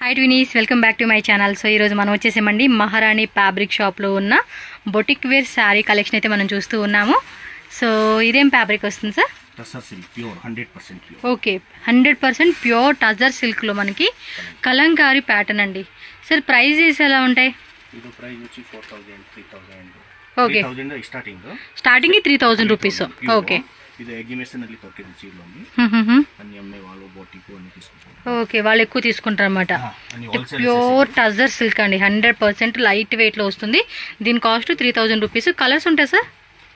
High twinnies, welcome back to my channel. So ఈరోజు మనం వచ్చేసామండి మహారాణి ఫ్యాబ్రిక్ షాప్లో ఉన్న బొటిక్ వేర్ శారీ కలెక్షన్ అయితే మనం చూస్తూ ఉన్నాము. సో ఇదేం ఫ్యాబ్రిక్ వస్తుంది sir? Tussar silk pure 100% pure. Okay, 100% pure tussar సిల్క్లో మనకి కలంకారీ ప్యాటర్న్ అండి. సార్ ప్రైజెస్ ఎలా ఉంటాయి? ఇది ప్రైస్ వచ్చి 4000 3000. Okay, 3000 starting 3000 rupees. ఓకే, ఇది ఎగ్జిబిషన్ ಅಲ್ಲಿ ತೊಟ್ಟಿದ್ದು ಚೀಲಲ್ಲಿ అన్ని అమ్మే వాళ్ళు బొటిక్ అని తీసుకుంటారు. ఓకే, వాళ్ళు ఎక్కువ తీసుకుంటారు అన్నమాట. ప్యూర్ టజర్ సిల్క్ అండి, 100% లైట్ వెయిట్ లో వస్తుంది. దీని కాస్ట్ 3000 రూపీస్. కలర్స్ ఉంటాయి సార్?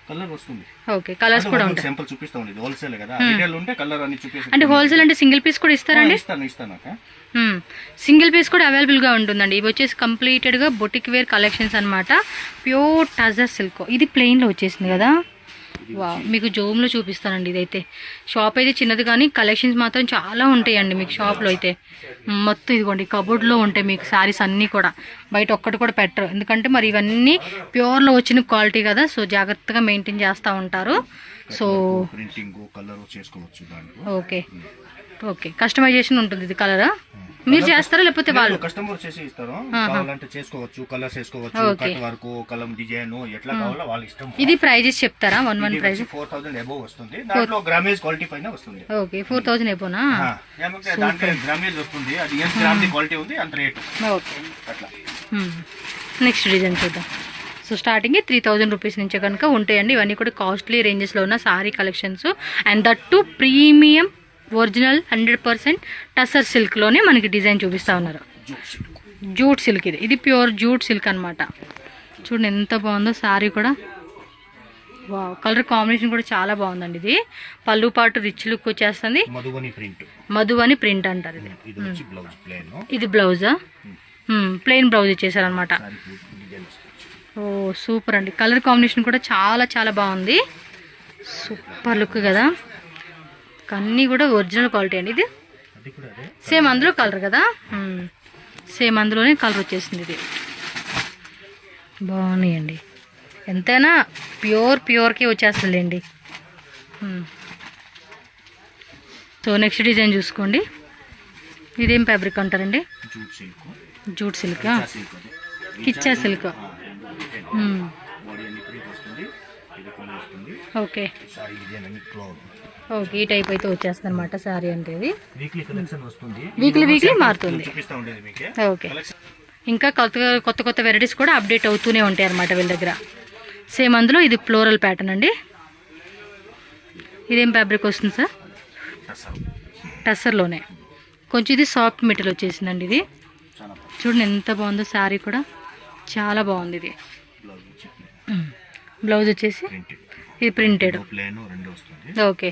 కలర్ వస్తుంది. ఓకే, కలర్స్ కూడా ఉంటాయి. సింపుల్ చూపిస్తాం, ఇది హోల్సేల్ కదా, రిటైల్ ఉంటే కలర్ అన్ని చూపిస్తాం. అంటే హోల్సేల్ అంటే సింగిల్ పీస్ కూడా ఇస్తారండి? ఇస్తాను అక్క. సింగిల్ పీస్ కూడా అవైలబుల్గా ఉంటుందండి. ఇవి వచ్చేసి కంప్లీటెడ్గా బొటిక్ వేర్ కలెక్షన్స్ అనమాట. Pure tussar silk. ఇది ప్లెయిన్లో వచ్చేసింది కదా. వా, మీకు జోమ్లో చూపిస్తానండి. ఇదైతే షాప్ అయితే చిన్నది కానీ కలెక్షన్స్ మాత్రం చాలా ఉంటాయండి మీకు షాప్లో అయితే. మొత్తం ఇదిగోండి కబోర్డ్లో ఉంటాయి మీకు శారీస్ అన్నీ కూడా, బయట ఒక్కటి కూడా పెట్టరు. ఎందుకంటే మరి ఇవన్నీ ప్యూర్లో వచ్చిన క్వాలిటీ కదా, సో జాగ్రత్తగా మెయింటైన్ చేస్తూ ఉంటారు. సో ఓకే ఓకే, కస్టమైజేషన్ ఉంటుంది. ఇది కలరా మీరు చేస్తారా లేకపోతే వాళ్ళు కస్టమర్ చేసి ఇస్తారు? కావాలంటే చేసుకోవచ్చు, కలర్స్ చేసుకోవచ్చు, కట్ వర్క్, కలం డిజైన్ ఎట్లా కావాలో వాళ్ళ ఇష్టం. ఇది ప్రైజెస్ చెప్తారా? వన్ ప్రైస్ 4000 అబోవ్ వస్తుంది. దాంట్లో గ్రామేజ్ క్వాలిటీ పైన వస్తుంది. ఓకే, 4000 అబోనా? దాంట్లో గ్రామేజ్ వస్తుంది. అది ఎంత గ్రామ్ ది క్వాలిటీ ఉంది అంత రేట్. ఓకే, అట్లా. నెక్స్ట్ డిజైన్ చూద్దాం. సో స్టార్టింగ్ 3000 రూపీస్ నుంచి కనుక ఉంటాయండి. ఇవన్నీ కూడా కాస్ట్లీ రేంజెస్లో ఉన్న sari collections. And that to premium original 100% tussar సిల్క్లోనే మనకి డిజైన్ చూపిస్తూ ఉన్నారు. Jute silk. ఇది ప్యూర్ జూట్ సిల్క్ అనమాట. చూడండి ఎంత బాగుందో సారీ కూడా. వా, కలర్ కాంబినేషన్ కూడా చాలా బాగుందండి. ఇది పళ్ళు పాటు రిచ్ లుక్ వచ్చేస్తుంది. మధువని ప్రింట్ అంటారు. ఇది బ్లౌజా? ప్లెయిన్ బ్లౌజ్ ఇచ్చేసారనమాట. ఓ సూపర్ అండి. కలర్ కాంబినేషన్ కూడా చాలా చాలా బాగుంది. సూపర్ లుక్ కదా. అన్నీ కూడా ఒరిజినల్ క్వాలిటీ అండి. ఇది సేమ్ అందులో కలర్ కదా, సేమ్ అందులోనే కలర్ వచ్చేసింది. ఇది బాగున్నాయండి. ఎంతైనా ప్యూర్కి వచ్చేస్తుందండి. సో నెక్స్ట్ డిజైన్ చూసుకోండి. ఇదేం ఫ్యాబ్రిక్ అంటారండి? Jute silk, Kichcha silk. Okay okay, ఈ టైప్ అయితే వచ్చేస్తుంది అనమాట శారీ అంటే. ఇది వీక్లీ మారుతుంది. ఓకే, ఇంకా కొత్త వెరైటీస్ కూడా అప్డేట్ అవుతూనే ఉంటాయి అనమాట వీళ్ళ దగ్గర. సేమ్ అందులో ఇది ఫ్లోరల్ ప్యాటర్న్ అండి. ఇదేం ఫ్యాబ్రిక్ వస్తుంది సార్? టసర్లోనే కొంచెం ఇది సాఫ్ట్ మెటీరియల్ వచ్చేసిందండి. ఇది చూడండి ఎంత బాగుందో శారీ కూడా, చాలా బాగుంది. ఇది బ్లౌజ్ వచ్చేసి ఇది ప్రింటెడ్. ఓకే,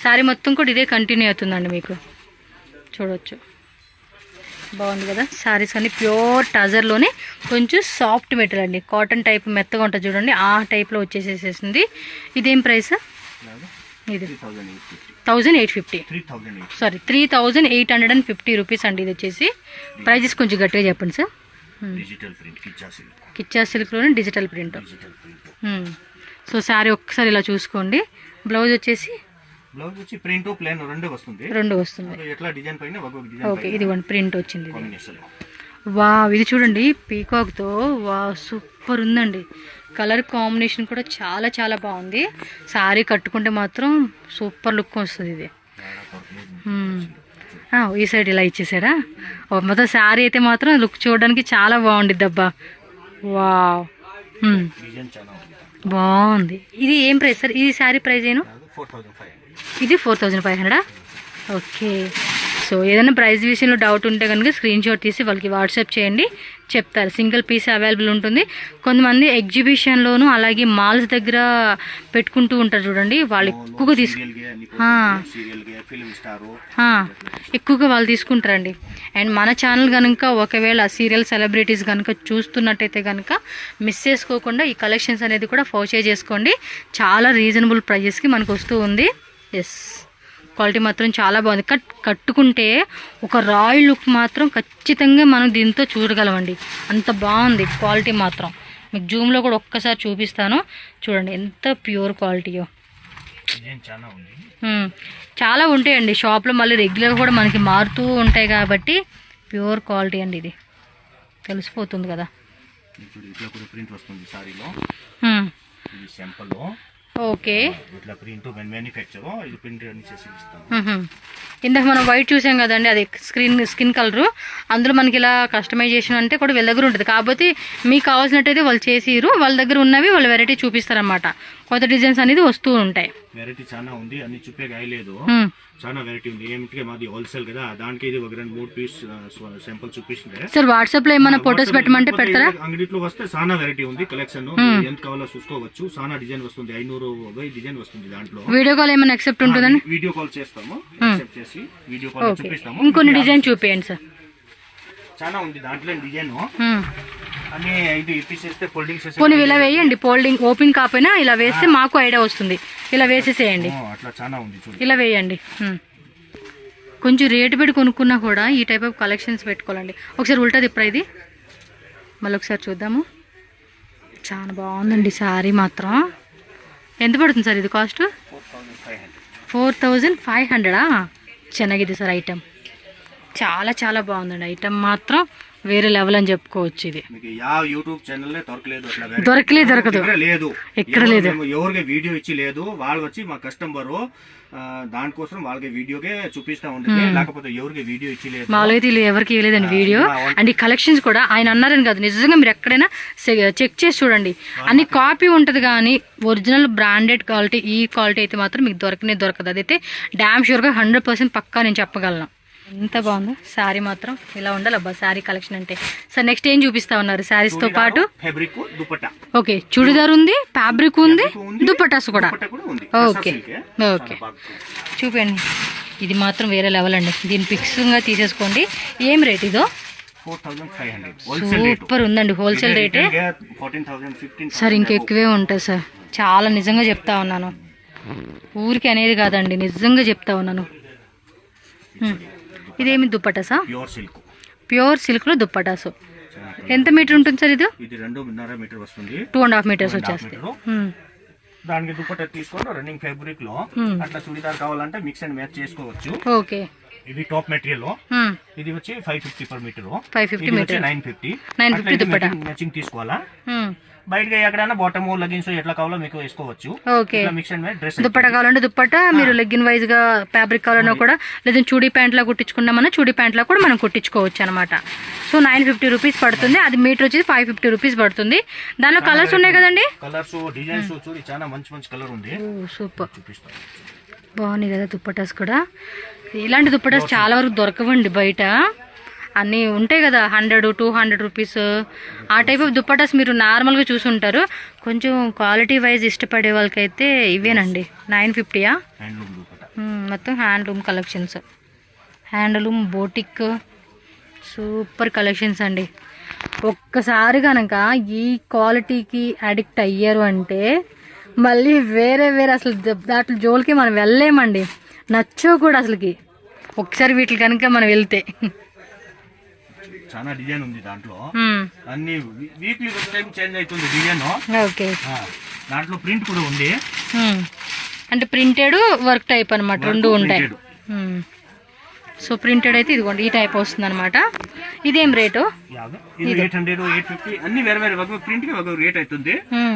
శారీ మొత్తం కూడా ఇదే కంటిన్యూ అవుతుందండి మీకు. చూడవచ్చు, బాగుంది కదా. శారీస్ అన్ని ప్యూర్ టజర్లోనే కొంచెం సాఫ్ట్ మెటీరియల్ అండి. కాటన్ టైప్ మెత్తగా ఉంటుంది చూడండి, ఆ టైప్లో వచ్చేసేసింది. ఇదేం ప్రైస్? ఇది 1850. సారీ 3850 రూపీస్ అండి. ఇది వచ్చేసి ప్రైజెస్ కొంచెం గట్టిగా చెప్పండి సార్. కిచ్చా సిల్క్లోనే డిజిటల్ ప్రింట్. సో శారీ ఒక్కసారి ఇలా చూసుకోండి. బ్లౌజ్ వచ్చేసి ప్రింట్ ప్లేన్ రెండు వస్తుంది. ఓకే, ఇది వన్ ప్రింట్ వచ్చింది. వా, ఇది చూడండి పీకాక్తో. వా, సూపర్ ఉందండి. కలర్ కాంబినేషన్ కూడా చాలా చాలా బాగుంది. శారీ కట్టుకుంటే మాత్రం సూపర్ లుక్ వస్తుంది. ఇది ఈ సైడ్ ఇలా ఇచ్చేసారా? మొత్తం శారీ అయితే మాత్రం లుక్ చూడడానికి చాలా బాగుండిద్ది అబ్బా. వా, బాగుంది. ఇది ఏం ప్రైస్ సార్? ఇది శారీ ప్రైస్ ఏను? ఇది 4500. ఓకే, సో ఏదైనా ప్రైస్ విషయంలో డౌట్ ఉంటే కనుక స్క్రీన్ షాట్ తీసి వాళ్ళకి వాట్సాప్ చేయండి, చెప్తారు. సింగిల్ పీస్ అవైలబుల్ ఉంటుంది. కొంతమంది ఎగ్జిబిషన్లోను అలాగే మాల్స్ దగ్గర పెట్టుకుంటూ ఉంటారు చూడండి, వాళ్ళు ఎక్కువగా వాళ్ళు తీసుకుంటారండి. అండ్ మన ఛానల్ కనుక ఒకవేళ సీరియల్ సెలబ్రిటీస్ కనుక చూస్తున్నట్టయితే కనుక మిస్ చేసుకోకుండా ఈ కలెక్షన్స్ అనేది కూడా పర్చేజ్ చేసుకోండి. చాలా రీజనబుల్ ప్రైజెస్కి మనకు వస్తూ ఉంది. ఎస్, క్వాలిటీ మాత్రం చాలా బాగుంది. కట్టుకుంటే ఒక రాయల్ లుక్ మాత్రం ఖచ్చితంగా మనం దీంతో చూడగలమండి. అంత బాగుంది క్వాలిటీ మాత్రం. మీకు జూమ్లో కూడా ఒక్కసారి చూపిస్తాను చూడండి ఎంత ప్యూర్ క్వాలిటీయో. చాలా ఉంటాయండి షాప్లో, మళ్ళీ రెగ్యులర్ కూడా మనకి మారుతూ ఉంటాయి కాబట్టి ప్యూర్ క్వాలిటీ అండి, ఇది తెలిసిపోతుంది కదా. చూడు ఇట్లా కూడా ప్రింట్ వస్తుంది సారీలో. హ్మ్. ఇది సింపుల్. ఓకే. ఇట్లా ప్రింట్ మ్యానుఫ్యాక్చర్, ఇది ప్రింట్ అన్ని చేసి ఇస్తాం. ఇందాక మనం వైట్ చూసాం కదండి, అది స్కిన్ కలరు. అందులో మనకి ఇలా కస్టమైజేషన్ అంటే కూడా వీళ్ళ దగ్గర ఉంటుంది. కాకపోతే మీకు కావాల్సినట్టయితే వాళ్ళు చేసిరు, వాళ్ళ దగ్గర ఉన్నవి వాళ్ళు వెరైటీ చూపిస్తారన్నమాట. కొత్త డిజైన్స్ అనేది వస్తూ ఉంటాయి. వెరైటీ చాలా ఉంది, అన్ని చూపే గాయలేదు, చాలా వెరైటీ ఉంది. ఏమిటి మాది హోల్సేల్ కదా, దానికి ఇది ఒక 2-3 పీస్ సింపుల్ చూపిస్తుంది. సార్ వాట్సాప్ లో ఏమైనా ఫొటోస్ పెట్టమంటే పెడతారా? అంగడిలో వస్తే చాలా వెరైటీ ఉంది, కలెక్షన్ ఎంత కావాలో చూసుకోవచ్చు. చాలా డిజైన్ వస్తుంది, 500 డిజైన్ వస్తుంది. దాంట్లో వీడియో కాల్ ఏమైనా యాక్సెప్ట్ ఉంటుందండి? వీడియో కాల్ చేస్తాము, యాక్సెప్ట్ చేసి వీడియో కాల్ చూపిస్తాము. ఇంకొన్ని డిజైన్ చూపియండి సార్. చాలా ఉంది దాంట్లో డిజైన్ అన్ని. ఇది ఇప్పిస్తే ఫోల్డింగ్ చేసి కొన్ని ఇలా వేయండి, ఫోల్డింగ్ ఓపెన్ కాకపోయినా ఇలా వేస్తే మాకు ఐడియా వస్తుంది. ఇలా వేసేసేయండి, అట్లా చాలా ఉంది చూడు, ఇలా వేయండి. కొంచెం రేటు పెట్టి కొనుక్కున్నా కూడా ఈ టైప్ ఆఫ్ కలెక్షన్స్ పెట్టుకోవాలండి. ఒకసారి ఉల్టా తిప్పరా ఇది, మళ్ళీ ఒకసారి చూద్దాము. చాలా బాగుందండి శారీ మాత్రం. ఎంత పడుతుంది సార్ ఇది కాస్ట్? 4500. ಚೆನ್ನಾಗಿದೆ సార్ ఐటమ్, చాలా చాలా బాగుందండి ఐటమ్ మాత్రం. వేరే లెవెల్ అని చెప్పుకోవచ్చు. ఇది యూట్యూబ్ ఛానల్ దొరకదు, లేదు ఎక్కడ లేదు. ఎవరికి వీడియో ఇచ్చి లేదు, వాళ్ళు వచ్చి మా కస్టమర్ దానికోసం వాళ్ళకి వీడియోకే చూపిస్తా ఉంటుంది, లేకపోతే ఎవరికి వీడియో ఇచ్చి లేదు. మామూలుగా వీళ్ళు ఎవరికి ఇవ్వలేదండి వీడియో. అండ్ ఈ కలెక్షన్స్ కూడా ఆయన అన్నారని కాదు, నిజంగా మీరు ఎక్కడైనా చెక్ చేసి చూడండి. అన్ని కాపీ ఉంటుంది కానీ ఒరిజినల్ బ్రాండెడ్ క్వాలిటీ, ఈ క్వాలిటీ అయితే మాత్రం మీకు దొరకదు. అదైతే డ్యామ్ షూర్గా 100% పక్కా నేను చెప్పగలను. ఎంత బాగుందో శారీ మాత్రం. ఇలా ఉండాలి అబ్బా శారీ కలెక్షన్ అంటే. సార్ నెక్స్ట్ ఏం చూపిస్తా ఉన్నారు? శారీస్ తో పాటు ఓకే చుడిదార్ ఉంది, ఫ్యాబ్రిక్ ఉంది, దుపట్టాస్ కూడా. ఓకే ఓకే చూపండి. ఇది మాత్రం వేరే లెవెల్ అండి, దీన్ని ఫిక్స్గా తీసేసుకోండి. ఏం రేట్ ఇదో? 4500. సూపర్ ఉందండి, హోల్సేల్ రేటే సార్. ఇంకా ఎక్కువే ఉంటుంది సార్, చాలా నిజంగా చెప్తా ఉన్నాను, ఊరికి అనేది కాదండి, నిజంగా చెప్తా ఉన్నాను. ఇదేమి దుప్పటాసా? ప్యూర్ సిల్క్ లో దుప్పటాసు. ఎంత మీటర్ ఉంటుంది సార్ ఇది? 2.5 మీటర్ వస్తుంది, 2.5 మీటర్స్ వచ్చేస్తాయి. దానికి దుప్పటా తీసుకొని రన్నింగ్ ఫ్యాబ్రిక్ లో అట్లా చుడిదార్ కావాలంటే మిక్స్ అండ్ మ్యాచ్ చేసుకోవచ్చు. ఓకే. ఇది టాప్ మెటీరియల్, ఇది వచ్చి 550 per metre, 550 metre, 950 dupatta matching తీసుకోవాలా. బయటగా ఎక్కడైనా బాటమ్ లెగిన్స్ ఎట్లా కావాలో మీకు వేసుకోవచ్చు. ఓకే. దుప్పటా కావాలంటే దుప్పటా, మీరు లెగ్గిన్ వైజ్ గా ఫ్యాబ్రిక్ కావాలన్నా కూడా, లేదా చూడీ ప్యాంట్ లా కుట్టించుకున్నామన్నా చూడీ ప్యాంట్ లా కూడా మనం కుట్టించుకోవచ్చు అనమాట. సో 950 రూపీస్ పడుతుంది. అది మీటర్ వచ్చేసి 550 రూపీస్ పడుతుంది. దానిలో కలర్స్ ఉన్నాయి కదండి, కలర్స్ డిజైన్స్ చూడి చాలా మంచి మంచి కలర్ ఉంది. సూపర్ బాగున్నాయి కదా దుప్పటాస్ కూడా. ఇలాంటి దుప్పటాస్ చాలా వరకు దొరకవండి బయట, అన్నీ ఉంటాయి కదా 100-200 రూపీస్. ఆ టైప్ ఆఫ్ దుప్పటాస్ మీరు నార్మల్గా చూసుంటారు. కొంచెం క్వాలిటీ వైజ్ ఇష్టపడే వాళ్ళకైతే ఇవేనండి. 950యా? మొత్తం handloom collections, handloom boutique, super collections అండి. ఒక్కసారి కనుక ఈ క్వాలిటీకి అడిక్ట్ అయ్యారు అంటే మళ్ళీ వేరే అసలు దాంట్లో జోలికి మనం వెళ్ళలేమండి, నచ్చో కూడా అసలుకి. ఒకసారి వీటికి కనుక మనం వెళ్తే చాలా డిజైన్ ఉంది దాంట్లో, అన్ని వీక్లీ టైం చేంజ్ అవుతుంది డిజైన్. ఓకే. దాంట్లో ప్రింట్ కూడా ఉంది, అంటే ప్రింటెడ్ వర్క్ టైప్ అనమాట, రెండు ఉంటాయి. సో ప్రింటెడ్ అయితే ఇదిగోండి ఈ టైప్ వస్తుంది అనమాట. ఇదేం రేటు? 800, 850 అన్ని వేరే వేరే ఒక ప్రింట్ కి ఒక రేట్ అవుతుంది.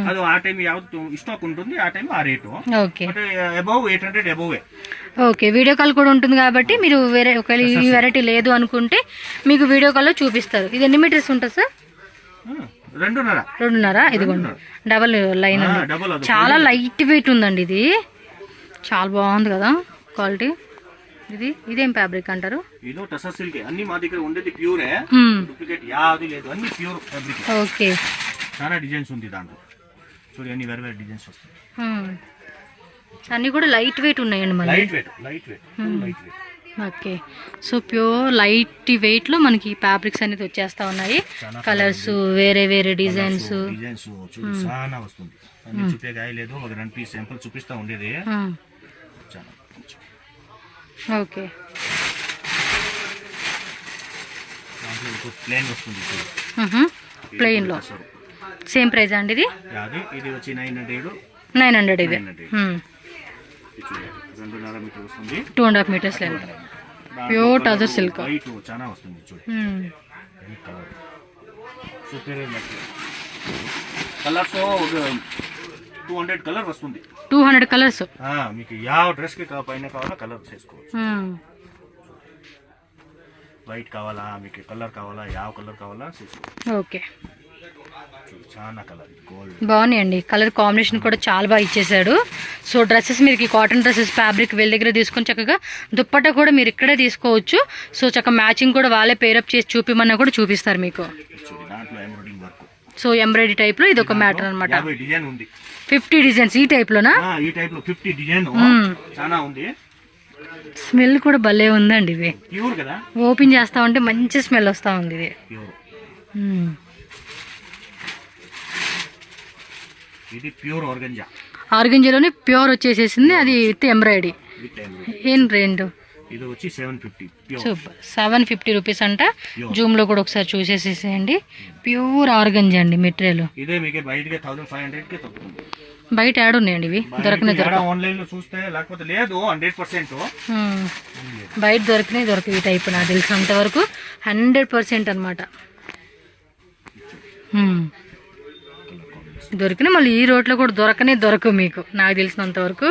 అది ఆ టైం స్టాక్ ఉంటుంది, ఆ టైం ఆ rate. Okay. Above 800 above. Okay. Video call కూడా ఉంటుంది కాబట్టి మీరు వేరే ఒకవేళ ఈ వెరైటీ లేదు అనుకుంటే మీకు వీడియో కాల్లో చూపిస్తారు. ఇది ఎన్ని మీటర్స్ ఉంటుంది సార్? 2.5. ఇదిగోండి డబల్ లైన్ ఉంది, చాలా లైట్ వెయిట్ ఉందండి. ఇది చాలా బాగుంది కదా క్వాలిటీ. ఇదేం ఫ్యాబ్రిక్ అంటారు? ఇది టసర్ సిల్క్. అన్ని మా దగ్గర ఉండేది ప్యూరే, డూప్లికేట్ యాది లేదు, అన్ని ప్యూర్ ఫ్యాబ్రిక్. ఓకే. చాలా డిజైన్స్ ఉంది దాంట్లో, చూడండి అన్ని వేరే వేరే డిజైన్స్ వస్తాయి. అన్ని కూడా లైట్ వెయిట్ ఉన్నాయండి మళ్ళీ. Light weight. Okay. So pure light weight లో మనకి ఫ్యాబ్రిక్స్ అనేది వచ్చేస్తా ఉన్నాయి. కలర్స్ వేరే వేరే డిజైన్స్ చాలా వస్తుంది. అన్ని చూపే గాయలేదు, ఒక 2 పీస్ శాంపుల్ చూపిస్తా ఉండేది. ఓకే. ప్లెయిన్ వస్తుంది, ప్లెయిన్ లో సేమ్ ప్రైస్ అండి ఇది? ఇది వచ్చి 900. 900 ఇది. 2.5 మీటర్ వస్తుంది, 2.5 metres length. Pure tussar silk. White చాలా వస్తుంది చూడు. సూపర్ కలర్స్ 200 కలర్ వస్తుంది. 200 కలర్స్. మీకు ಯಾವ డ్రెస్ కి పైన కావాలా కలర్ చేసుకోవచ్చు. వైట్ కావాలా మీకు కలర్ కావాలా ಯಾವ కలర్ కావాలా చేసుకోవచ్చు. ఓకే చాలా కలర్ గోల్డ్ బాగున్నాయండి. కలర్ కాంబినేషన్ కూడా చాలా బాగా ఇచ్చేసాడు. సో డ్రెస్సెస్ మీరు కాటన్ డ్రెస్సెస్ ఫ్యాబ్రిక్ వీళ్ళ దగ్గర తీసుకొని చక్కగా దుప్పట్టా కూడా మీరు ఇక్కడే తీసుకోవచ్చు. సో చక్కగా మ్యాచింగ్ కూడా వాళ్ళే పేరప్ చేసి చూపిమన్నా కూడా చూపిస్తారు మీకు. సో ఎంబ్రాయిడరీ టైప్ లో ఇది ఒక మ్యాటర్ అనమాట. 50 డిజైన్స్ ఈ టైప్ లోనా? ఈ టైప్ లో 50 డిజైన్ చాలా ఉంది. స్మెల్ కూడా భలే ఉందండి. ఇవి ప్యూర్ కదా, ఓపెన్ చేస్తా ఉంటే మంచి స్మెల్ వస్తా ఉంది. ఇది ఇది ప్యూర్ ఆర్గంజా. ఆర్గంజాలోనే ప్యూర్ వచ్చేసేసింది. అది విత్ ఎంబ్రాయిడరీ. ఏం రేంజ్? ఇది వచ్చి 750. సూపర్ 750 రూపీస్ అంట. జూమ్ లో కూడా ఒకసారి చూసేసేసేయండి. ప్యూర్ ఆర్గంజా అండి మెటీరియల్. ఇదే మీకు బయటకి 1500 కి తగ్గుతుంది. బయట యాడ్ ఉన్నాయండి ఇవి దొరకనే ఆన్లైన్ లో చూస్తే లేకపోతే లేదు 100%. బయట దొరకవు ఈ టైప్ నాకు తెలిసినంత వరకు 100% అనమాట. దొరికిన మళ్ళీ ఈ రోడ్లో కూడా దొరకవు మీకు నాకు తెలిసినంత వరకు.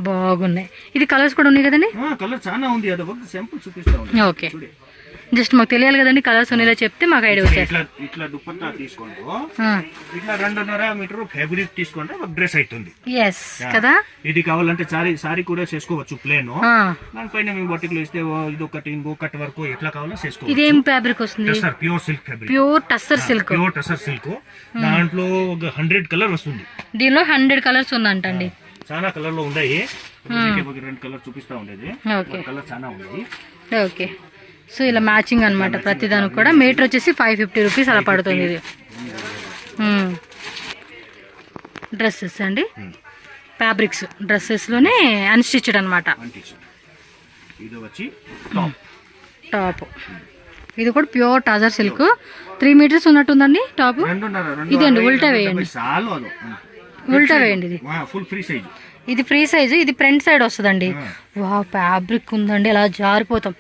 బాగున్నాయి. ఇది కలర్స్ కూడా ఉన్నాయి కదండి? కలర్ చాలా ఉంది. అది ఒక సింపుల్ చూపిస్తా. ఓకే జస్ట్ మాకు తెలియాలి కదండి కలర్స్ ఉన్నాయో చెప్తే మాకు ఐడియా వచ్చేది. ఇట్లా దుపట్టా తీసుకోండి. ఇట్లా 2.5 మీటర్ ఫ్యాబ్రిక్ తీసుకుంటే ఒక డ్రెస్ అవుతుంది. ఎస్ కదా. ఇది కావాలంటే సారీ కూడా చేసుకోవచ్చు ప్లేన్. దానిపైన మీ బొట్టికలు ఇస్తే ఇది ఒకటి ఇంకొకటి వరకు ఎట్లా కావాలో చేసుకోవచ్చు. ఇదేం ఫ్యాబ్రిక్ వస్తుంది? Pure silk fabric. Pure tussar silk. Pure tussar silk. దాంట్లో ఒక 100 కలర్ వస్తుంది. దీనిలో 100 కలర్స్ ఉందంటండి. చాలా కలర్ లో ఉన్నాయి. 2 కలర్ చూపిస్తా ఉండేది. కలర్ చాలా ఉన్నాయి. ఓకే సో ఇలా మ్యాచింగ్ అనమాట. ప్రతిదానికి కూడా మీటర్ వచ్చేసి 550 రూపీస్ అలా పడుతుంది. ఇది డ్రెస్సెస్ అండి. ఫ్యాబ్రిక్స్ డ్రెస్సెస్లోనే అన్స్టిచ్డ్ అనమాట. టాప్ ఇది కూడా ప్యూర్ టజర్ సిల్క్. 3 మీటర్స్ ఉన్నట్టుందండి టాప్. ఇదండి ఉల్టా వేయండి. ఉల్టా వేయండి. ఇది ఫుల్ ఫ్రీ సైజ్. ఇది ఫ్రీ సైజు. ఇది ఫ్రంట్ సైడ్ వస్తుందండి. వా ఫ్యాబ్రిక్ ఉందండి. ఇలా జారిపోతాం,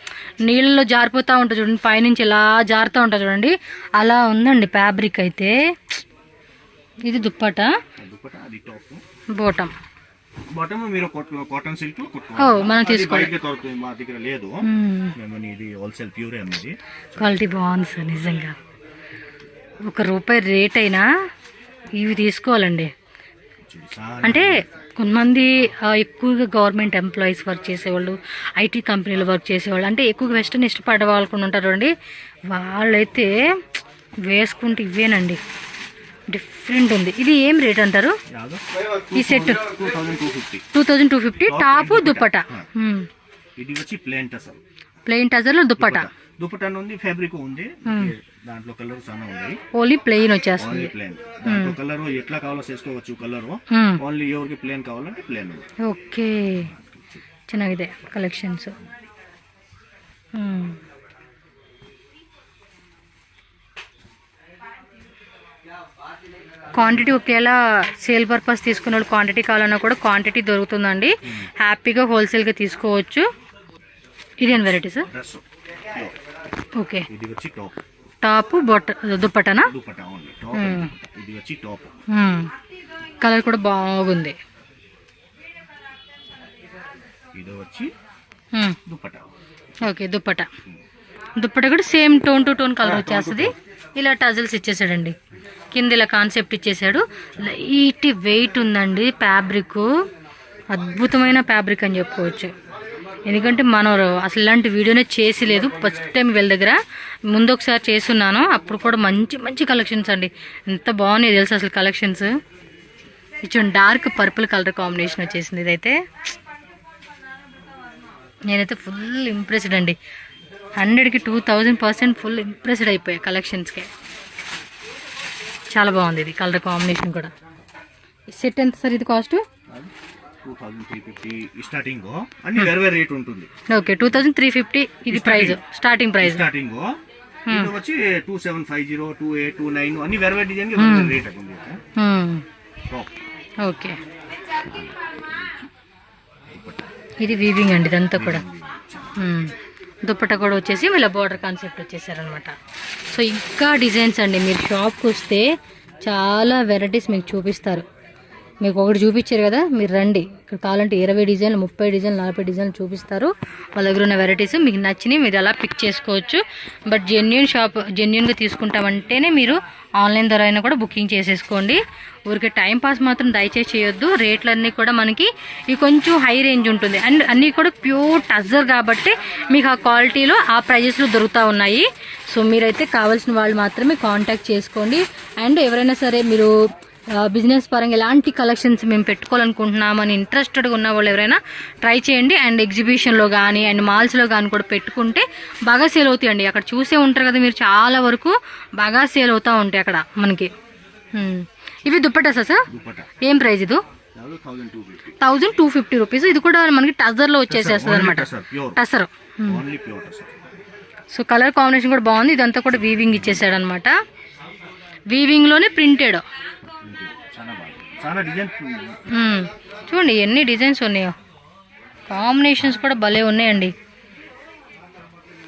నీళ్ళలో జారిపోతూ ఉంటుంది చూడండి, పైనుంచి ఇలా జారుతూ ఉంటుంది చూడండి, అలా ఉందండి ఫ్యాబ్రిక్ అయితే. ఇది దుప్పటా, బోటం. బాటమ్ మీరు కాటన్ సిల్క్ మనం తీసుకోవాలి. మా దగ్గర లేదు, ఇది హోల్సేల్ ప్యూర్ అమ్మేది. క్వాలిటీ బాగుంది సార్ నిజంగా. ₹1 రేట్ అయినా ఇవి తీసుకోవాలండి. అంటే కొంతమంది ఎక్కువగా గవర్నమెంట్ ఎంప్లాయీస్ వర్క్ చేసేవాళ్ళు, ఐటీ కంపెనీలో వర్క్ చేసేవాళ్ళు, అంటే ఎక్కువగా వెస్టర్న్ ఇష్టపడే వాళ్ళు కూడా ఉంటారు అండి. వాళ్ళైతే వేసుకుంటే ఇవేనండి. డిఫరెంట్ ఉంది. ఇది ఏం రేట్ అంటారు ఈ సెట్? 2250. టాపు దుప్పటా. ఇది వచ్చి ప్లెయిన్ టజర్లో దుప్పటా. దుపట్టా ఉంది, ఫ్యాబ్రిక్ ఉంది, దాంట్లో కలర్ చాలా ఉన్నాయి. ఓన్లీ ప్లెయిన్ వచ్చేస్తుంది. దాంట్లో కలర్ ఎట్లా కావాలో చేసుకోవచ్చు. కలర్ ఓన్లీ ఎవరికి ప్లేన్ కావాలంటే ప్లేన్. ఓకే ಚೆನ್ನಾಗಿದೆ కలెక్షన్స్. క్వాంటిటీ ఒకవేళ సేల్ పర్పస్ తీసుకున్న వాళ్ళు క్వాంటిటీ కావాలన్నా కూడా క్వాంటిటీ దొరుకుతుందండి. హ్యాపీగా హోల్సేల్గా తీసుకోవచ్చు. ఇదేం వెరైటీస్? ఓకే టాప్ దుప్పటానా? కలర్ కూడా బాగుంది. ఓకే దుప్పటా. దుప్పటా కూడా same tone to tone colour వచ్చేస్తుంది. ఇలా టజల్స్ ఇచ్చేసాడండి. కింద ఇలా కాన్సెప్ట్ ఇచ్చేసాడు. లైట్ వెయిట్ ఉందండి ఫ్యాబ్రిక్. అద్భుతమైన ఫ్యాబ్రిక్ అని చెప్పుకోవచ్చు. ఎందుకంటే మనం అసలు ఇలాంటి వీడియోనే చేసి లేదు. ఫస్ట్ టైం వీళ్ళ దగ్గర ముందు ఒకసారి చేస్తున్నాను, అప్పుడు కూడా మంచి మంచి కలెక్షన్స్ అండి. ఎంత బాగున్నాయి తెలుసు అసలు కలెక్షన్స్. ఇచ్చిన డార్క్ పర్పుల్ కలర్ కాంబినేషన్ వచ్చేసింది. ఇదైతే నేనైతే ఫుల్ ఇంప్రెస్డ్ అండి. 100కి 2000% ఫుల్ ఇంప్రెస్డ్ అయిపోయాయి కలెక్షన్స్కి. చాలా బాగుంది ఇది కలర్ కాంబినేషన్ కూడా. సెట్ ఎంత సార్ ఇది కాస్ట్? 2350 స్టార్టింగ్. అన్ని వేరే వేరే రేట్ ఉంటుంది. ఓకే 2350 ఇది ప్రైస్, స్టార్టింగ్ ప్రైస్. స్టార్టింగ్ ఇది వచ్చి 2750, 2829 అన్ని వేరే వేరే డిజైన్ కి రేట్ ఉంది. ఓకే ఇది వీవింగ్ అండి ఇదంతా కూడా. దుప్పట కూడా వచ్చేసి ఇలా బోర్డర్ కాన్సెప్ట్ వచ్చేసారనమాట. సో ఇంకా డిజైన్స్ అండి, మీరు షాప్కి వస్తే చాలా వెరైటీస్ మీకు చూపిస్తారు. మీకు ఒకటి చూపించారు కదా, మీరు రండి, ఇక్కడ కావాలంటే 20 డిజైన్లు, 30 డిజైన్లు, 40 డిజైన్లు చూపిస్తారు. వాళ్ళ దగ్గర ఉన్న వెరైటీస్ మీకు నచ్చినవి మీరు అలా పిక్ చేసుకోవచ్చు. బట్ జెన్యున్గా తీసుకుంటామంటేనే మీరు ఆన్లైన్ ద్వారా అయినా కూడా బుకింగ్ చేసేసుకోండి. ఊరికే టైం పాస్ మాత్రం దయచేసి చేయొద్దు. రేట్లన్నీ కూడా మనకి ఇవి కొంచెం హై రేంజ్ ఉంటుంది అండ్ అన్నీ కూడా ప్యూర్ టజర్ కాబట్టి మీకు ఆ క్వాలిటీలో ఆ ప్రైజెస్లో దొరుకుతూ ఉన్నాయి. సో మీరైతే కావాల్సిన వాళ్ళు మాత్రమే కాంటాక్ట్ చేసుకోండి. అండ్ ఎవరైనా సరే మీరు బిజినెస్ పరంగా ఎలాంటి కలెక్షన్స్ మేము పెట్టుకోవాలనుకుంటున్నామని ఇంట్రెస్టెడ్గా ఉన్న వాళ్ళు ఎవరైనా ట్రై చేయండి. అండ్ ఎగ్జిబిషన్లో కానీ అండ్ మాల్స్లో కానీ కూడా పెట్టుకుంటే బాగా సేల్ అవుతాయండి. అక్కడ చూసే ఉంటారు కదా మీరు, చాలా వరకు బాగా సేల్ అవుతూ ఉంటాయి అక్కడ మనకి. ఇవి దుప్పటా సార్, ఏం ప్రైస్ ఇది? 1250 రూపీస్. ఇది కూడా మనకి టజర్లో వచ్చేసేస్తుంది అనమాట, టసర్. సో కలర్ కాంబినేషన్ కూడా బాగుంది. ఇదంతా కూడా వీవింగ్ ఇచ్చేసాడు అనమాట, వీవింగ్లోనే ప్రింటెడ్. చూడండి ఎన్ని డిజైన్స్ ఉన్నాయో, కాంబినేషన్స్ కూడా భలే ఉన్నాయండి.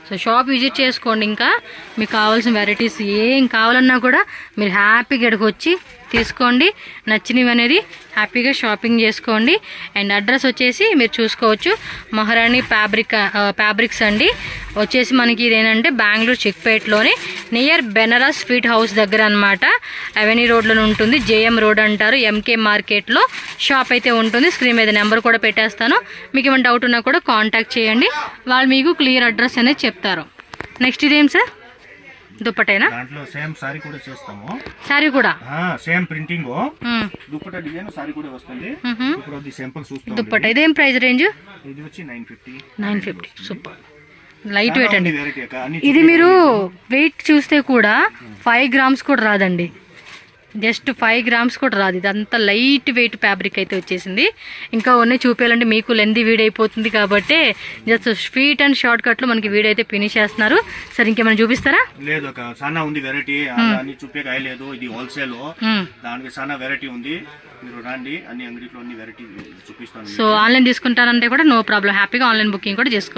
సో షాప్ విజిట్ చేసుకోండి. ఇంకా మీకు కావాల్సిన వెరైటీస్ ఏం కావాలన్నా కూడా మీరు హ్యాపీగా ఇక్కడికి వచ్చి తీసుకోండి. నచ్చినవి అనేది హ్యాపీగా షాపింగ్ చేసుకోండి. అండ్ అడ్రస్ వచ్చేసి మీరు చూసుకోవచ్చు, మహారాణి ఫ్యాబ్రిక్స్ అండి. వచ్చేసి మనకి ఇదేంటంటే బెంగళూరు చిక్పేట్లోనే నియర్ బెనారస్ స్వీట్ హౌస్ దగ్గర అనమాట. అవెన్యూ రోడ్లో ఉంటుంది, జేఎం రోడ్ అంటారు. ఎంకే మార్కెట్లో షాప్ అయితే ఉంటుంది. స్క్రీన్ మీద నెంబర్ కూడా పెట్టేస్తాను. మీకు ఏమైనా డౌట్ ఉన్నా కూడా కాంటాక్ట్ చేయండి, వాళ్ళు మీకు క్లియర్ అడ్రస్ అనేది చెప్తారు. నెక్స్ట్ ఇదేం సార్? దుప్పటేనా? దాంట్లో సేమ్ సారీ కూడా చేస్తాము. సారీ కూడా same printing dupatta design sorry కూడా వస్తుంది. ఇప్పుడు అది సింపుల్ చూస్తాం. దుప్పట ఇదేం ప్రైస్ రేంజ్? ఇది వచ్చి 950. సూపర్ లైట్ వెయిట్ అండి. ఇది మీరు వెయిట్ చూస్తే కూడా 5 గ్రామ్స్ కూడా రాదండి, జస్ట్ 5 గ్రామ్స్ కూడా రాదు. ఇదంతా లైట్ వెయిట్ ఫ్యాబ్రిక్ అయితే వచ్చేసింది. ఇంకా ఉన్నాయి చూపించాలంటే మీకు లెంతీ వీడియో అయిపోతుంది కాబట్టి జస్ట్ స్వీట్ అండ్ షార్ట్ కట్లో మనకి వీడియో అయితే ఫినిష్ చేస్తున్నారు. సరే ఇంకేమైనా చూపిస్తారా? లేదు, చాలా ఉంది వెరైటీ, అన్ని చూపేకి అయ్యలేదు. ఇది హోల్సేల్, దానికి చాలా వెరైటీ ఉంది. మీరు రండి, అన్ని అంగడిలో అన్ని వెరైటీ చూపిస్తాను. సో ఆన్లైన్ తీసుకుంటానంటే కూడా నో ప్రాబ్లం, హ్యాపీగా ఆన్లైన్ బుకింగ్ కూడా చేసుకోండి.